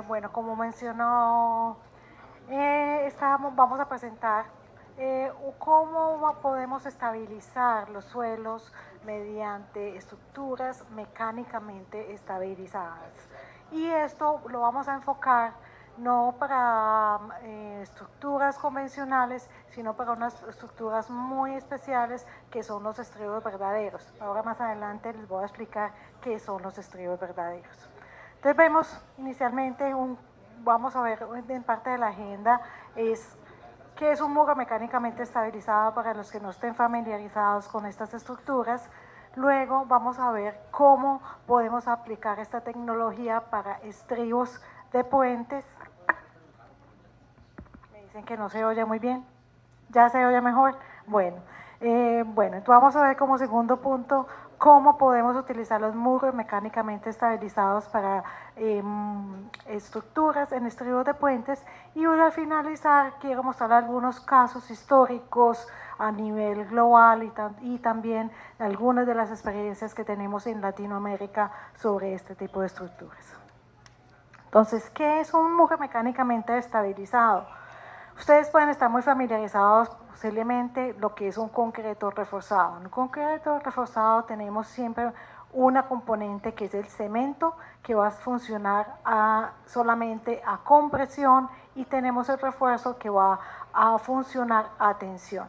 Bueno, como mencionó, vamos a presentar cómo podemos estabilizar los suelos mediante estructuras mecánicamente estabilizadas. Y esto lo vamos a enfocar no para estructuras convencionales, sino para unas estructuras muy especiales que son los estribos verdaderos. Ahora más adelante les voy a explicar qué son los estribos verdaderos. Entonces vemos inicialmente vamos a ver en parte de la agenda es qué es un muro mecánicamente estabilizado para los que no estén familiarizados con estas estructuras. Luego vamos a ver cómo podemos aplicar esta tecnología para estribos de puentes. Me dicen que no se oye muy bien. ¿Ya se oye mejor? Bueno, entonces vamos a ver como segundo punto cómo podemos utilizar los muros mecánicamente estabilizados para estructuras en estribos de puentes. Y al finalizar quiero mostrar algunos casos históricos a nivel global y también algunas de las experiencias que tenemos en Latinoamérica sobre este tipo de estructuras. Entonces, ¿qué es un muro mecánicamente estabilizado? Ustedes pueden estar muy familiarizados posiblemente lo que es un concreto reforzado. En un concreto reforzado tenemos siempre una componente que es el cemento, que va a funcionar solamente a compresión, y tenemos el refuerzo que va a funcionar a tensión.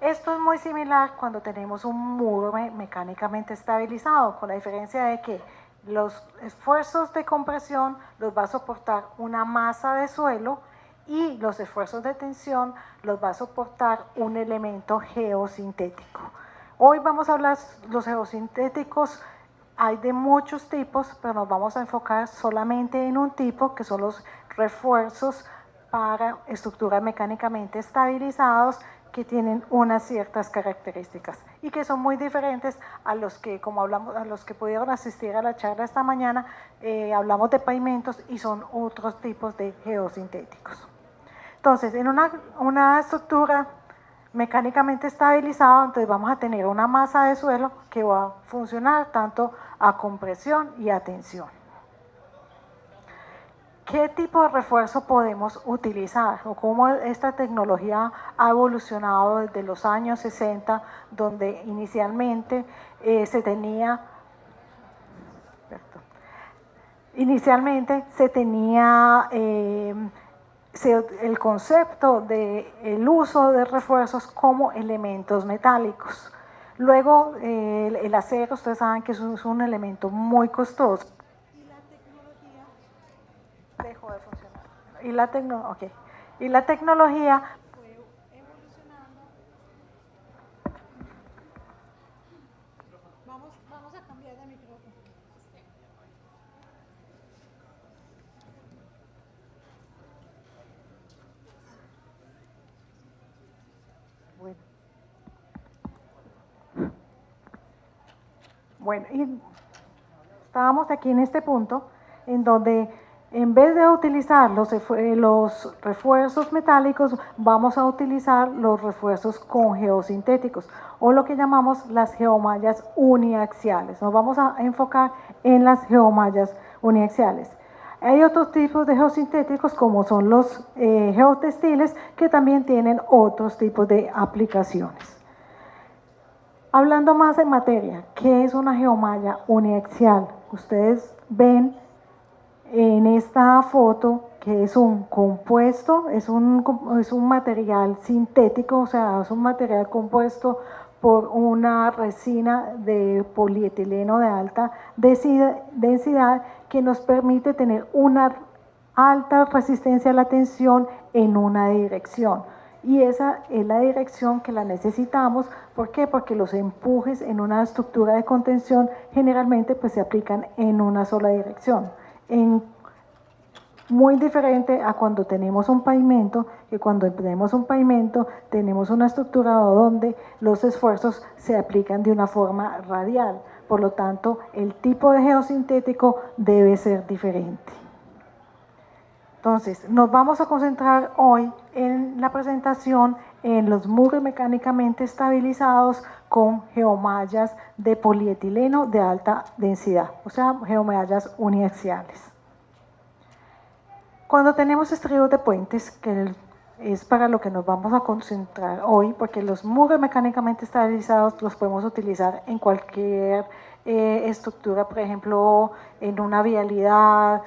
Esto es muy similar cuando tenemos un muro mecánicamente estabilizado, con la diferencia de que los esfuerzos de compresión los va a soportar una masa de suelo y los esfuerzos de tensión los va a soportar un elemento geosintético. Hoy vamos a hablar de los geosintéticos. Hay de muchos tipos, pero nos vamos a enfocar solamente en un tipo, que son los refuerzos para estructuras mecánicamente estabilizados, que tienen unas ciertas características y que son muy diferentes a los que, como hablamos, a los que pudieron asistir a la charla esta mañana. Hablamos de pavimentos y son otros tipos de geosintéticos. Entonces, en una estructura mecánicamente estabilizada, entonces vamos a tener una masa de suelo que va a funcionar tanto a compresión y a tensión. ¿Qué tipo de refuerzo podemos utilizar? O cómo esta tecnología ha evolucionado desde los años 60, donde inicialmente se tenía el concepto del uso de refuerzos como elementos metálicos. Luego el acero, ustedes saben que es un elemento muy costoso. Y la tecnología dejó de funcionar. Y la tecnología fue evolucionando. Vamos a cambiar de micrófono. Bueno, y estábamos aquí en este punto en donde en vez de utilizar los refuerzos metálicos, vamos a utilizar los refuerzos con geosintéticos, o lo que llamamos las geomallas uniaxiales. Nos vamos a enfocar en las geomallas uniaxiales. Hay otros tipos de geosintéticos, como son los geotextiles, que también tienen otros tipos de aplicaciones. Hablando más en materia, ¿qué es una geomalla uniaxial? Ustedes ven en esta foto que es un compuesto, es un material sintético, o sea, es un material compuesto por una resina de polietileno de alta densidad que nos permite tener una alta resistencia a la tensión en una dirección. Y esa es la dirección que la necesitamos. ¿Por qué? Porque los empujes en una estructura de contención generalmente pues se aplican en una sola dirección. Muy diferente a cuando tenemos un pavimento, que cuando tenemos un pavimento tenemos una estructura donde los esfuerzos se aplican de una forma radial. Por lo tanto, el tipo de geosintético debe ser diferente. Entonces, nos vamos a concentrar hoy en la presentación en los muros mecánicamente estabilizados con geomallas de polietileno de alta densidad, o sea, geomallas uniaxiales. Cuando tenemos estribos de puentes, que es para lo que nos vamos a concentrar hoy, porque los muros mecánicamente estabilizados los podemos utilizar en cualquier estructura, por ejemplo, en una vialidad,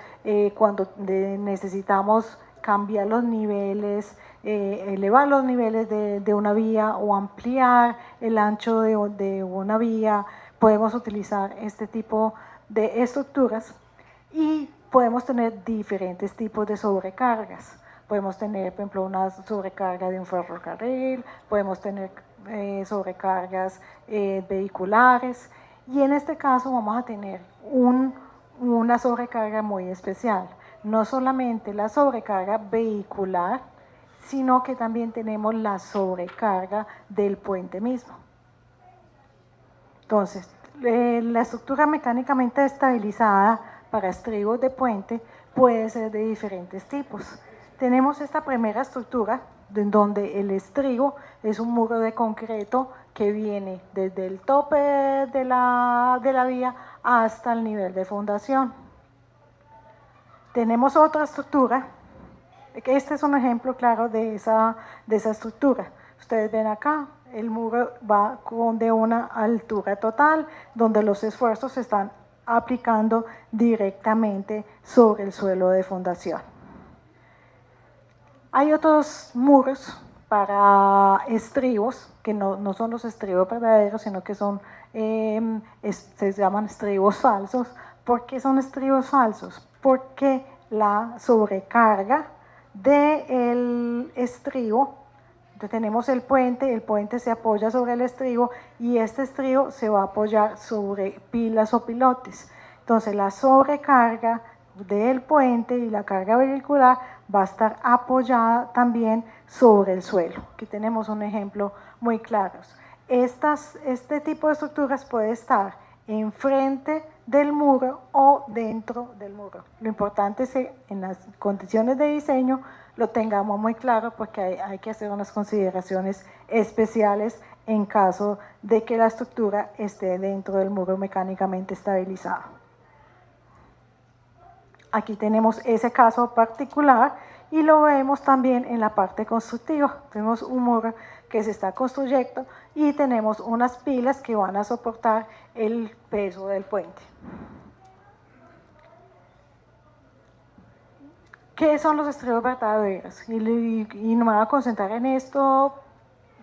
cuando necesitamos cambiar los niveles, elevar los niveles de una vía o ampliar el ancho de una vía, podemos utilizar este tipo de estructuras y podemos tener diferentes tipos de sobrecargas. Podemos tener, por ejemplo, una sobrecarga de un ferrocarril, podemos tener sobrecargas vehiculares, y en este caso vamos a tener una sobrecarga muy especial. No solamente la sobrecarga vehicular, sino que también tenemos la sobrecarga del puente mismo. Entonces, la estructura mecánicamente estabilizada para estribos de puente puede ser de diferentes tipos. Tenemos esta primera estructura en donde el estribo es un muro de concreto que viene desde el tope de la vía hasta el nivel de fundación. Tenemos otra estructura, este es un ejemplo claro de esa estructura. Ustedes ven acá, el muro va de una altura total, donde los esfuerzos se están aplicando directamente sobre el suelo de fundación. Hay otros muros para estribos, que no son los estribos verdaderos, sino que son, se llaman estribos falsos. ¿Por qué son estribos falsos? Porque la sobrecarga del estribo, tenemos el puente se apoya sobre el estribo y este estribo se va a apoyar sobre pilas o pilotes. Entonces la sobrecarga del puente y la carga vehicular va a estar apoyada también sobre el suelo. Aquí tenemos un ejemplo muy claro. Este tipo de estructuras puede estar enfrente del muro o dentro del muro. Lo importante es que en las condiciones de diseño lo tengamos muy claro, porque hay que hacer unas consideraciones especiales en caso de que la estructura esté dentro del muro mecánicamente estabilizado. Aquí tenemos ese caso particular y lo vemos también en la parte constructiva. Tenemos un muro que se está construyendo y tenemos unas pilas que van a soportar el peso del puente. ¿Qué son los estribos verdaderos? Y me voy a concentrar en esto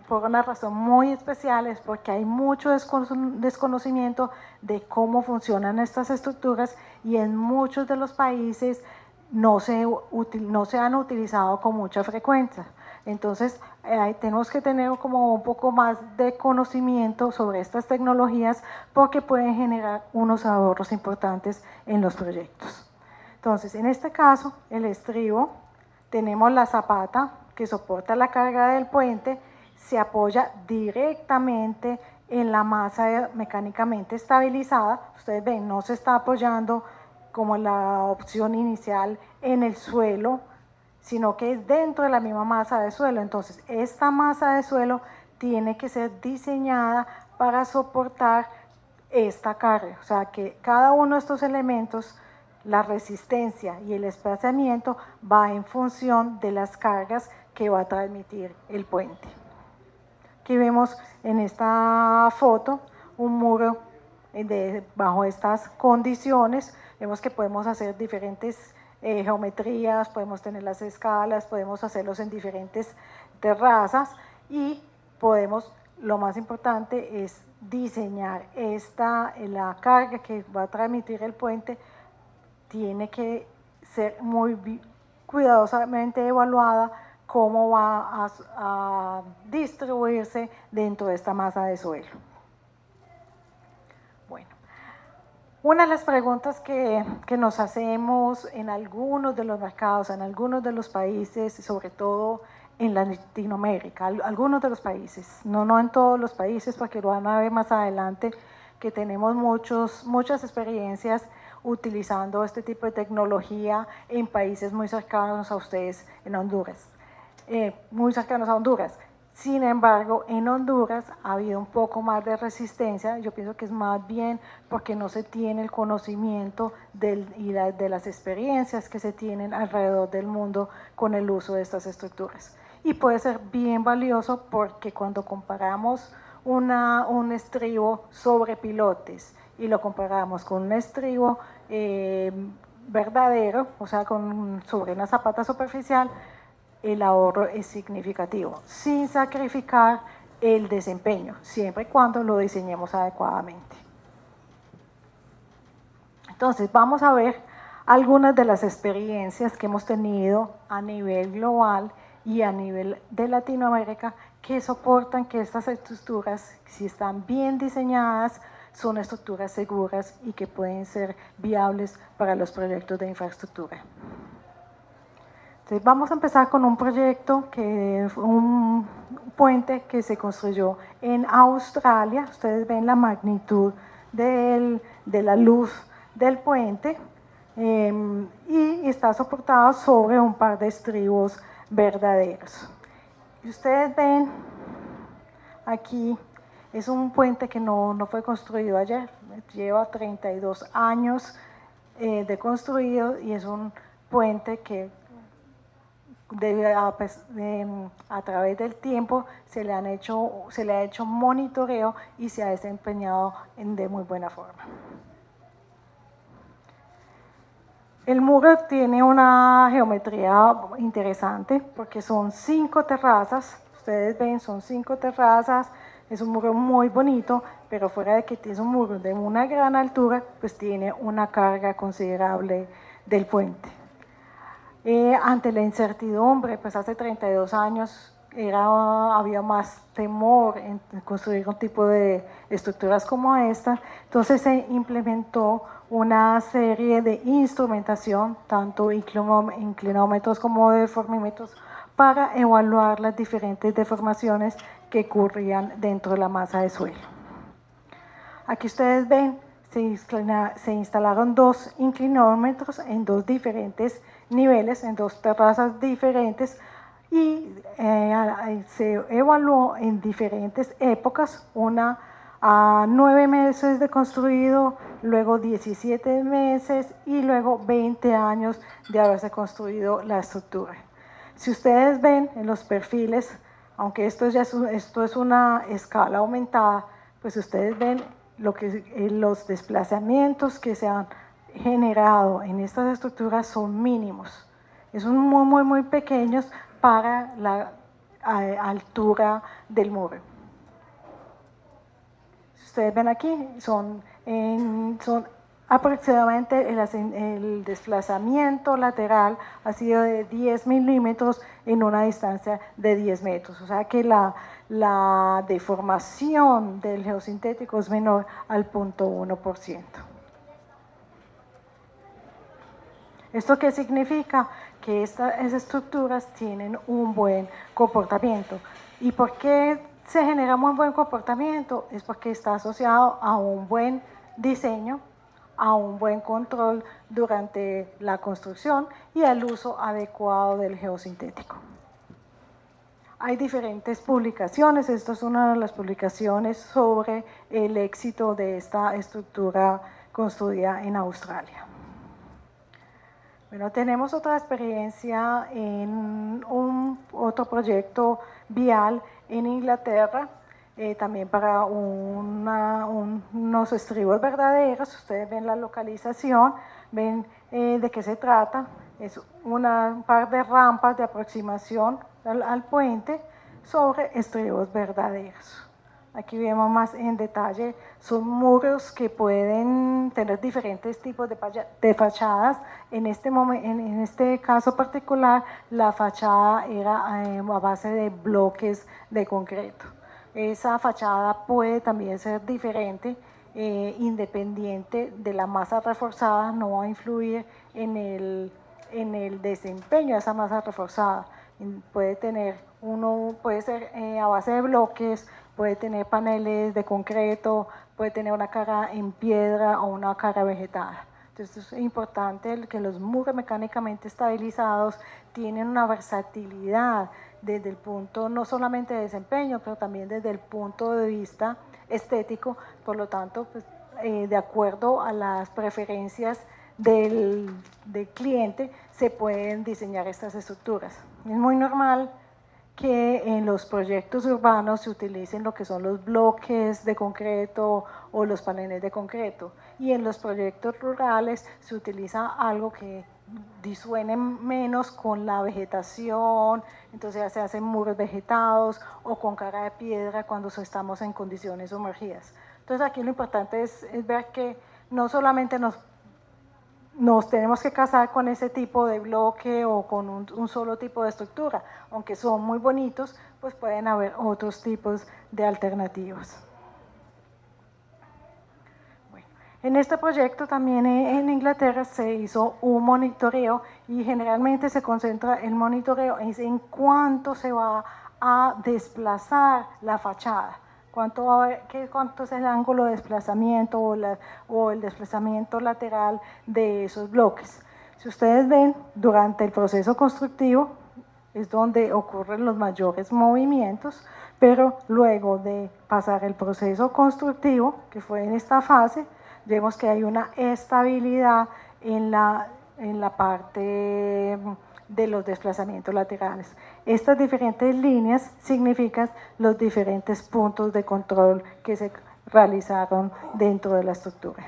por una razón muy especial, es porque hay mucho desconocimiento de cómo funcionan estas estructuras y en muchos de los países no se han utilizado con mucha frecuencia. Entonces, tenemos que tener como un poco más de conocimiento sobre estas tecnologías porque pueden generar unos ahorros importantes en los proyectos. Entonces, en este caso, el estribo, tenemos la zapata que soporta la carga del puente, se apoya directamente en la masa mecánicamente estabilizada. Ustedes ven, no se está apoyando como la opción inicial en el suelo, sino que es dentro de la misma masa de suelo. Entonces, esta masa de suelo tiene que ser diseñada para soportar esta carga. O sea, que cada uno de estos elementos, la resistencia y el desplazamiento, va en función de las cargas que va a transmitir el puente. Aquí vemos en esta foto un muro bajo estas condiciones. Vemos que podemos hacer diferentes geometrías, podemos tener las escalas, podemos hacerlos en diferentes terrazas y podemos, lo más importante es diseñar la carga que va a transmitir el puente. Tiene que ser muy cuidadosamente evaluada cómo va a distribuirse dentro de esta masa de suelo. Bueno, una de las preguntas que nos hacemos en algunos de los mercados, en algunos de los países, sobre todo en Latinoamérica, algunos de los países, no en todos los países, porque lo van a ver más adelante, que tenemos muchas experiencias utilizando este tipo de tecnología en países muy cercanos a ustedes, en Honduras, muy cercanos a Honduras. Sin embargo, en Honduras ha habido un poco más de resistencia. Yo pienso que es más bien porque no se tiene el conocimiento de las experiencias que se tienen alrededor del mundo con el uso de estas estructuras. Y puede ser bien valioso porque cuando comparamos un estribo sobre pilotes y lo comparamos con un estribo verdadero, o sea, sobre una zapata superficial, el ahorro es significativo, sin sacrificar el desempeño, siempre y cuando lo diseñemos adecuadamente. Entonces, vamos a ver algunas de las experiencias que hemos tenido a nivel global y a nivel de Latinoamérica que soportan que estas estructuras, si están bien diseñadas, son estructuras seguras y que pueden ser viables para los proyectos de infraestructura. Entonces vamos a empezar con un proyecto que es un puente que se construyó en Australia. Ustedes ven la magnitud de la luz del puente y está soportado sobre un par de estribos verdaderos. Y ustedes ven aquí, es un puente que no fue construido ayer, lleva 32 años de construido y es un puente que a través del tiempo se le ha hecho monitoreo y se ha desempeñado de muy buena forma. El muro tiene una geometría interesante porque son 5 terrazas, ustedes ven, son 5 terrazas, es un muro muy bonito, pero fuera de que es un muro de una gran altura, pues tiene una carga considerable del puente. Ante la incertidumbre, pues hace 32 años había más temor en construir un tipo de estructuras como esta, entonces se implementó una serie de instrumentación, tanto inclinómetros como deformímetros, para evaluar las diferentes deformaciones que ocurrían dentro de la masa de suelo. Aquí ustedes ven, se instalaron 2 inclinómetros en 2 diferentes niveles, en 2 terrazas diferentes y se evaluó en diferentes épocas, una a 9 meses de construido, luego 17 meses y luego 20 años de haberse construido la estructura. Si ustedes ven en los perfiles, aunque esto es una escala aumentada, pues ustedes ven los desplazamientos que se han generado en estas estructuras son mínimos. Son muy pequeños para la altura del muro. Si ustedes ven aquí, son aproximadamente el desplazamiento lateral ha sido de 10 milímetros en una distancia de 10 metros. O sea que la deformación del geosintético es menor al 0.1%. ¿Esto qué significa? Que estas estructuras tienen un buen comportamiento. ¿Y por qué se genera un buen comportamiento? Es porque está asociado a un buen diseño, a un buen control durante la construcción y al uso adecuado del geosintético. Hay diferentes publicaciones, esta es una de las publicaciones sobre el éxito de esta estructura construida en Australia. Bueno, tenemos otra experiencia en otro proyecto vial en Inglaterra, también para unos estribos verdaderos. Ustedes ven la localización, ven de qué se trata. Es un par de rampas de aproximación al puente sobre estribos verdaderos. Aquí vemos más en detalle, son muros que pueden tener diferentes tipos de fachadas. En este caso particular, la fachada era a base de bloques de concreto. Esa fachada puede también ser diferente, independiente de la masa reforzada, no va a influir en el desempeño de esa masa reforzada. Puede ser a base de bloques, puede tener paneles de concreto, puede tener una cara en piedra o una cara vegetada. Entonces es importante que los muros mecánicamente estabilizados tienen una versatilidad desde el punto no solamente de desempeño, pero también desde el punto de vista estético. Por lo tanto, pues, de acuerdo a las preferencias del cliente, se pueden diseñar estas estructuras. Es muy normal que en los proyectos urbanos se utilicen lo que son los bloques de concreto o los paneles de concreto, y en los proyectos rurales se utiliza algo que disuene menos con la vegetación, entonces ya se hacen muros vegetados o con cara de piedra cuando estamos en condiciones sumergidas. Entonces aquí lo importante es ver que no solamente nos tenemos que casar con ese tipo de bloque o con un solo tipo de estructura, aunque son muy bonitos, pues pueden haber otros tipos de alternativas. Bueno, en este proyecto también en Inglaterra se hizo un monitoreo, y generalmente se concentra el monitoreo en cuánto se va a desplazar la fachada. ¿Cuánto es el ángulo de desplazamiento o el desplazamiento lateral de esos bloques? Si ustedes ven, durante el proceso constructivo es donde ocurren los mayores movimientos, pero luego de pasar el proceso constructivo, que fue en esta fase, vemos que hay una estabilidad en la parte de los desplazamientos laterales. Estas diferentes líneas significan los diferentes puntos de control que se realizaron dentro de la estructura.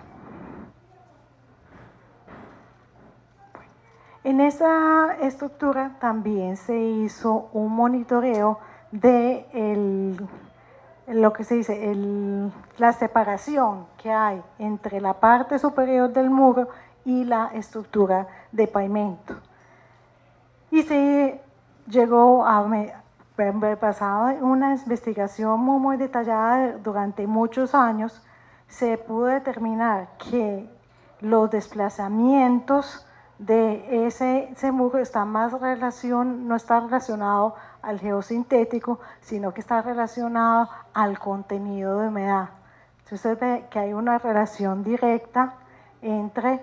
En esa estructura también se hizo un monitoreo de lo que se dice, la separación que hay entre la parte superior del muro y la estructura de pavimento. Y se llegó basado en una investigación muy detallada durante muchos años, se pudo determinar que los desplazamientos de ese muro no está relacionado al geosintético, sino que está relacionado al contenido de humedad. Entonces usted ve que hay una relación directa entre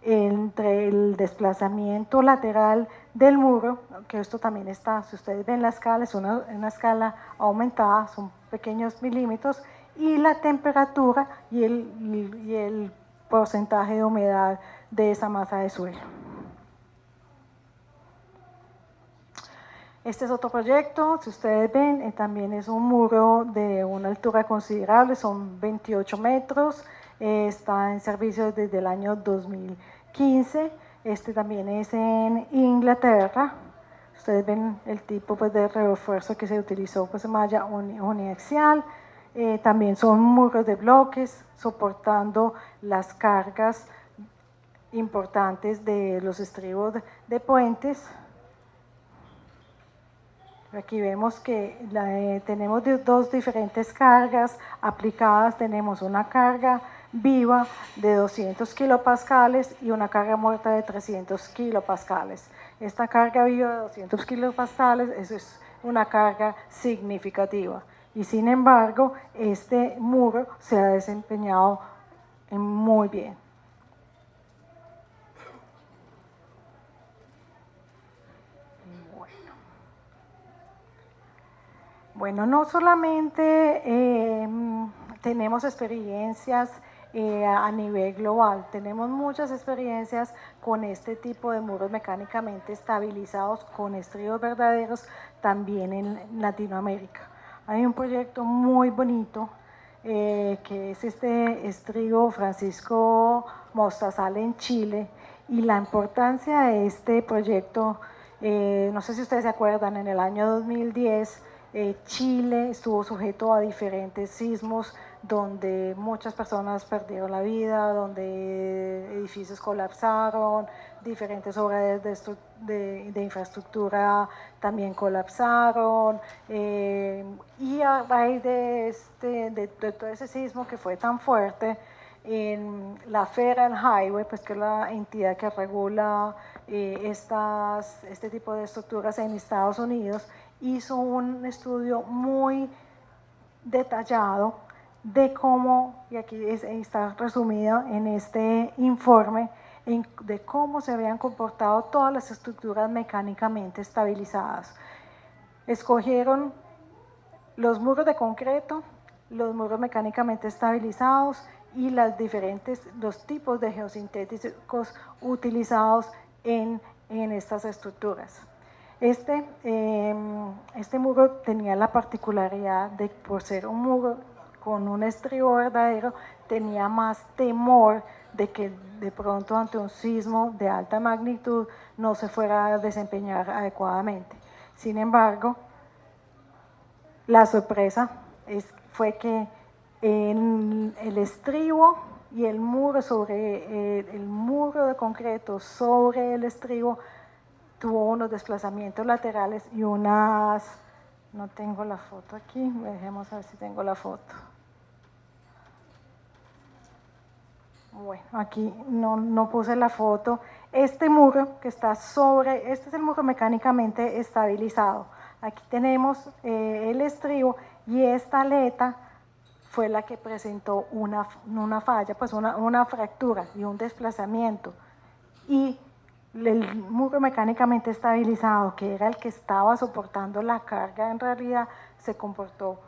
el desplazamiento lateral del muro, que esto también está, si ustedes ven la escala, es una escala aumentada, son pequeños milímetros, y la temperatura y el porcentaje de humedad de esa masa de suelo. Este es otro proyecto, si ustedes ven, también es un muro de una altura considerable, son 28 metros, está en servicio desde el año 2015, este también es en Inglaterra. Ustedes ven el tipo pues, de refuerzo que se utilizó, pues malla uniaxial. También son muros de bloques soportando las cargas importantes de los estribos de puentes. Aquí vemos que tenemos dos diferentes cargas aplicadas. Tenemos una carga viva de 200 kilopascales y una carga muerta de 300 kilopascales. Esta carga viva de 200 kilopascales es una carga significativa. Y sin embargo, este muro se ha desempeñado muy bien. Bueno, no solamente tenemos experiencias a nivel global, tenemos muchas experiencias con este tipo de muros mecánicamente estabilizados con estribos verdaderos también en Latinoamérica. Hay un proyecto muy bonito que es este estribo Francisco Mostazal en Chile, y la importancia de este proyecto, no sé si ustedes se acuerdan, en el año 2010 Chile estuvo sujeto a diferentes sismos donde muchas personas perdieron la vida, donde edificios colapsaron, diferentes obras de infraestructura también colapsaron, y a raíz de todo ese sismo que fue tan fuerte, en la Federal Highway, pues que es la entidad que regula este tipo de estructuras en Estados Unidos, hizo un estudio muy detallado de cómo, y aquí está resumido en este informe, de cómo se habían comportado todas las estructuras mecánicamente estabilizadas. Escogieron los muros de concreto, los muros mecánicamente estabilizados y los tipos de geosintéticos utilizados en estas estructuras. Este muro tenía la particularidad de, por ser un muro con un estribo verdadero, tenía más temor de que de pronto ante un sismo de alta magnitud no se fuera a desempeñar adecuadamente. Sin embargo, la sorpresa fue que el estribo y el muro el muro de concreto sobre el estribo tuvo unos desplazamientos laterales y unas, no tengo la foto aquí, dejemos ver si tengo la foto. Bueno, aquí no puse la foto. Este muro que está este es el muro mecánicamente estabilizado. Aquí tenemos el estribo y esta aleta fue la que presentó una falla, pues una fractura y un desplazamiento. Y el muro mecánicamente estabilizado, que era el que estaba soportando la carga, en realidad se comportó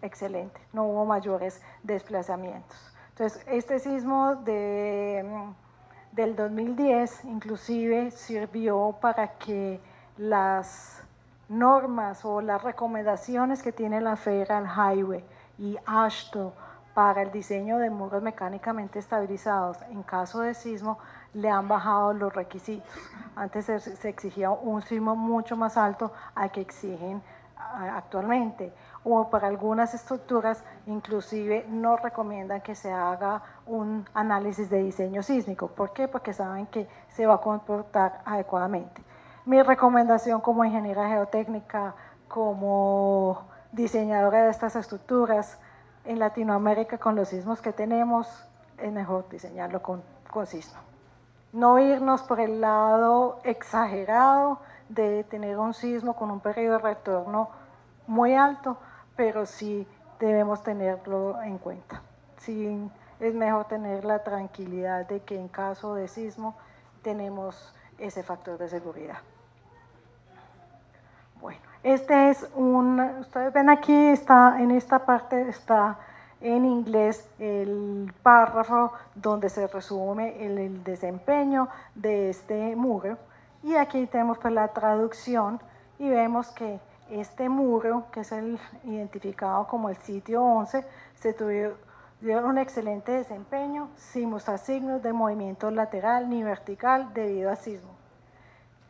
excelente, no hubo mayores desplazamientos. Entonces, este sismo del 2010 inclusive sirvió para que las normas o las recomendaciones que tiene la Federal Highway y AASHTO para el diseño de muros mecánicamente estabilizados en caso de sismo le han bajado los requisitos. Antes se exigía un sismo mucho más alto al que exigen actualmente, o para algunas estructuras inclusive no recomiendan que se haga un análisis de diseño sísmico. ¿Por qué? Porque saben que se va a comportar adecuadamente. Mi recomendación como ingeniera geotécnica, como diseñadora de estas estructuras en Latinoamérica, con los sismos que tenemos, es mejor diseñarlo con sismo. No irnos por el lado exagerado de tener un sismo con un periodo de retorno muy alto, pero sí debemos tenerlo en cuenta. Sí, es mejor tener la tranquilidad de que en caso de sismo tenemos ese factor de seguridad. Bueno, este es ustedes ven aquí, en esta parte está en inglés el párrafo donde se resume el desempeño de este muro, y aquí tenemos pues la traducción y vemos que este muro, que es el identificado como el sitio 11, se tuvieron un excelente desempeño sin mostrar signos de movimiento lateral ni vertical debido al sismo.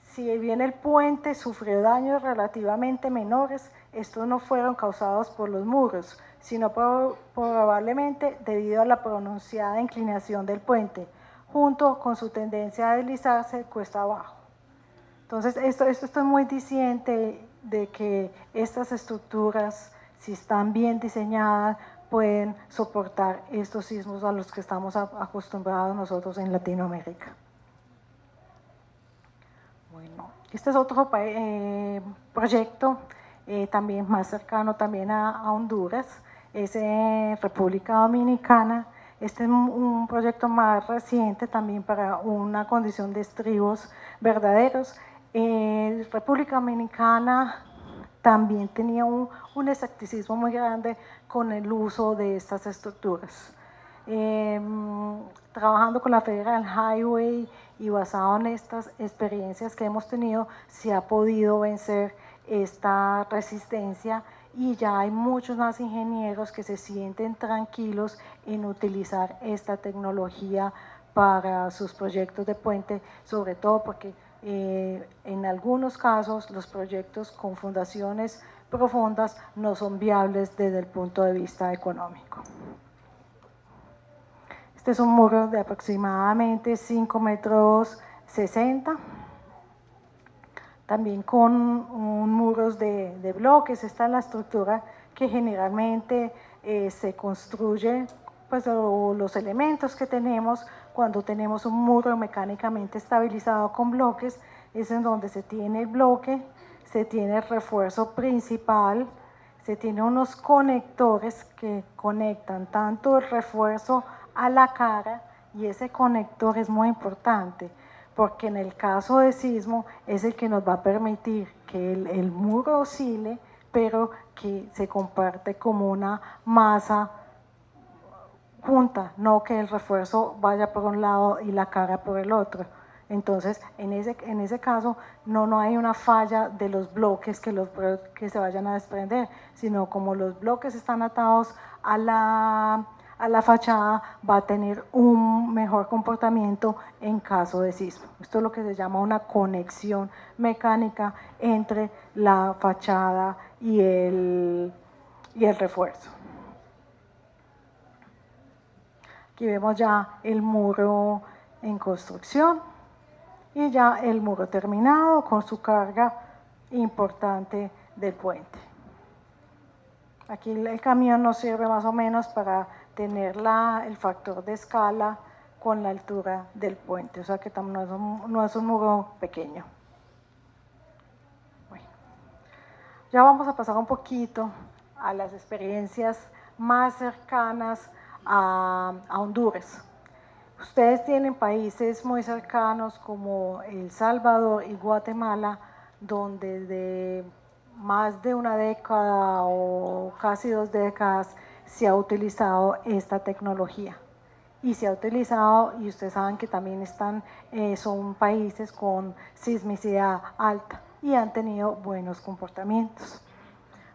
Si bien el puente sufrió daños relativamente menores, estos no fueron causados por los muros, sino probablemente debido a la pronunciada inclinación del puente, junto con su tendencia a deslizarse cuesta abajo. Entonces, esto es muy diciente de que estas estructuras, si están bien diseñadas, pueden soportar estos sismos a los que estamos acostumbrados nosotros en Latinoamérica. Bueno, este es otro proyecto también más cercano también a Honduras, es en República Dominicana. Este es un proyecto más reciente también para una condición de estribos verdaderos. República Dominicana también tenía un escepticismo muy grande con el uso de estas estructuras. Trabajando con la Federal Highway y basado en estas experiencias que hemos tenido, se ha podido vencer esta resistencia y ya hay muchos más ingenieros que se sienten tranquilos en utilizar esta tecnología para sus proyectos de puente, sobre todo porque en algunos casos los proyectos con fundaciones profundas no son viables desde el punto de vista económico. Este es un muro de aproximadamente 5,60 metros, también con muros de bloques. Esta es la estructura que generalmente se construye, pues los elementos que tenemos cuando tenemos un muro mecánicamente estabilizado con bloques, es en donde se tiene el bloque, se tiene el refuerzo principal, se tiene unos conectores que conectan tanto el refuerzo a la cara, y ese conector es muy importante porque en el caso de sismo es el que nos va a permitir que el muro oscile, pero que se comparte como una masa junta, no que el refuerzo vaya por un lado y la cara por el otro. Entonces, en ese caso, no hay una falla de los bloques que se vayan a desprender, sino como los bloques están atados a la fachada, va a tener un mejor comportamiento en caso de sismo. Esto es lo que se llama una conexión mecánica entre la fachada y el refuerzo. Aquí vemos ya el muro en construcción y ya el muro terminado con su carga importante del puente. Aquí el camión nos sirve más o menos para tener el factor de escala con la altura del puente, o sea que no es un muro pequeño. Bueno, ya vamos a pasar un poquito a las experiencias más cercanas a Honduras. Ustedes tienen países muy cercanos como El Salvador y Guatemala, donde de más de una década o casi 2 décadas se ha utilizado esta tecnología. Y se ha utilizado, y ustedes saben que también son países con sismicidad alta y han tenido buenos comportamientos.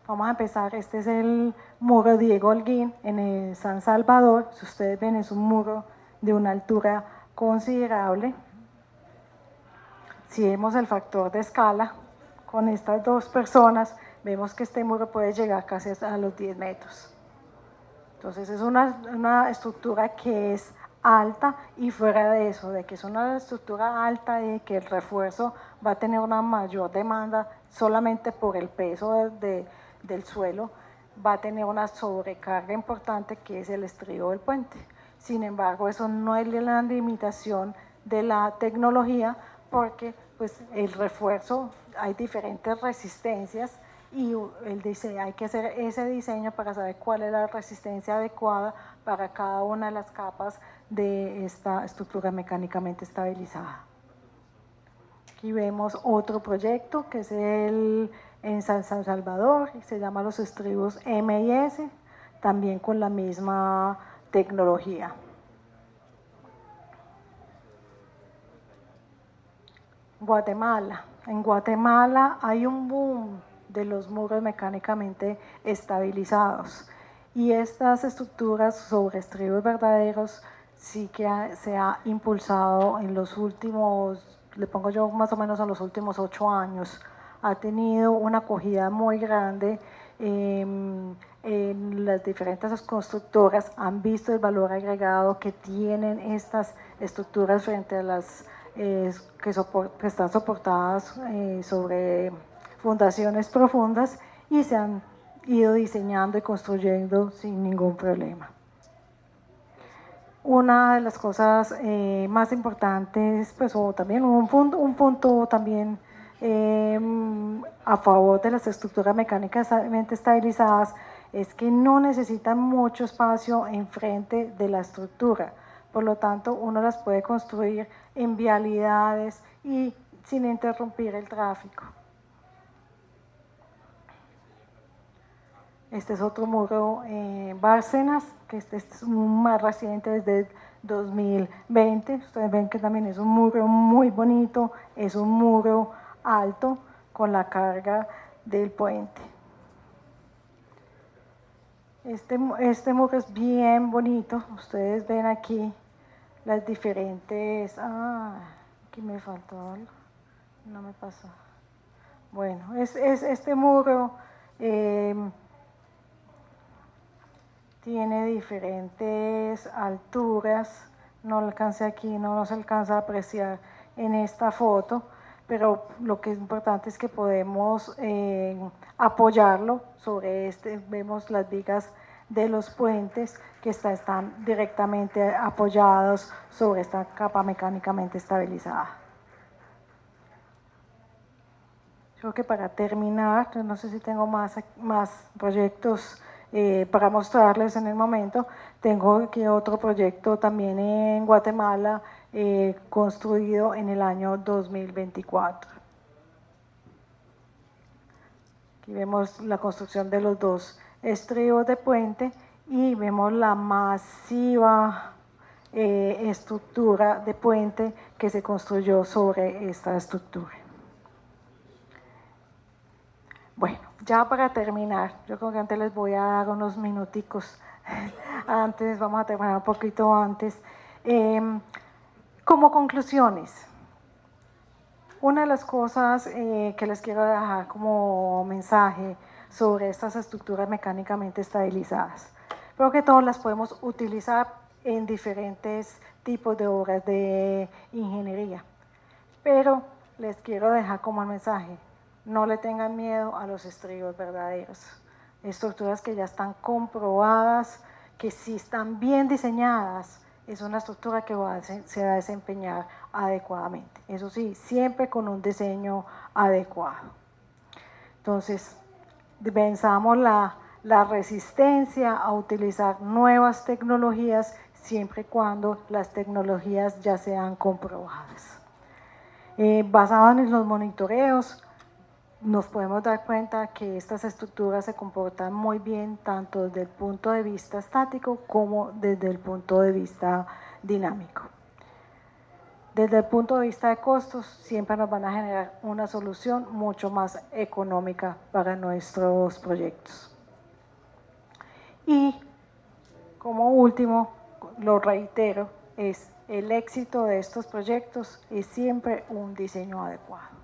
Vamos a empezar, este es el muro Diego Holguín en el San Salvador. Si ustedes ven, es un muro de una altura considerable. Si vemos el factor de escala, con estas dos personas, vemos que este muro puede llegar casi a los 10 metros. Entonces es una estructura que es alta, y fuera de eso, de que es una estructura alta y que el refuerzo va a tener una mayor demanda solamente por el peso del suelo, va a tener una sobrecarga importante que es el estribo del puente. Sin embargo, eso no es la limitación de la tecnología, porque pues el refuerzo, hay diferentes resistencias y hay que hacer ese diseño para saber cuál es la resistencia adecuada para cada una de las capas de esta estructura mecánicamente estabilizada. Aquí vemos otro proyecto que es en San Salvador, se llama los estribos M y S, también con la misma tecnología. Guatemala. En Guatemala hay un boom de los muros mecánicamente estabilizados, y estas estructuras sobre estribos verdaderos sí que se ha impulsado en los últimos, le pongo yo más o menos en los últimos 8 años. Ha tenido una acogida muy grande. En las diferentes constructoras han visto el valor agregado que tienen estas estructuras frente a las que están soportadas sobre fundaciones profundas, y se han ido diseñando y construyendo sin ningún problema. Una de las cosas más importantes, pues, o también un punto también a favor de las estructuras mecánicamente estabilizadas, es que no necesitan mucho espacio enfrente de la estructura. Por lo tanto, uno las puede construir en vialidades y sin interrumpir el tráfico. Este es otro muro en Bárcenas, que este es más reciente, desde 2020. Ustedes ven que también es un muro muy bonito, es un muro alto con la carga del puente. Este muro es bien bonito. Ustedes ven aquí las diferentes... aquí me faltó algo, no me pasó. Bueno, este muro tiene diferentes alturas. No alcancé aquí, no se alcanza a apreciar en esta foto, pero lo que es importante es que podemos apoyarlo sobre vemos las vigas de los puentes que están directamente apoyados sobre esta capa mecánicamente estabilizada. Creo que para terminar, yo no sé si tengo más proyectos para mostrarles en el momento. Tengo aquí otro proyecto también en Guatemala, construido en el año 2024. Aquí vemos la construcción de los dos estribos de puente y vemos la masiva estructura de puente que se construyó sobre esta estructura. Bueno, ya para terminar, yo creo que antes les voy a dar unos minuticos, antes, vamos a terminar un poquito antes. Como conclusiones, una de las cosas que les quiero dejar como mensaje sobre estas estructuras mecánicamente estabilizadas. Creo que todas las podemos utilizar en diferentes tipos de obras de ingeniería, pero les quiero dejar como mensaje, no le tengan miedo a los estribos verdaderos. Estructuras que ya están comprobadas, que si están bien diseñadas, es una estructura que se va a desempeñar adecuadamente. Eso sí, siempre con un diseño adecuado. Entonces, pensamos la resistencia a utilizar nuevas tecnologías siempre y cuando las tecnologías ya sean comprobadas. Basado en los monitoreos, nos podemos dar cuenta que estas estructuras se comportan muy bien tanto desde el punto de vista estático como desde el punto de vista dinámico. Desde el punto de vista de costos, siempre nos van a generar una solución mucho más económica para nuestros proyectos. Y como último, lo reitero, es el éxito de estos proyectos es siempre un diseño adecuado.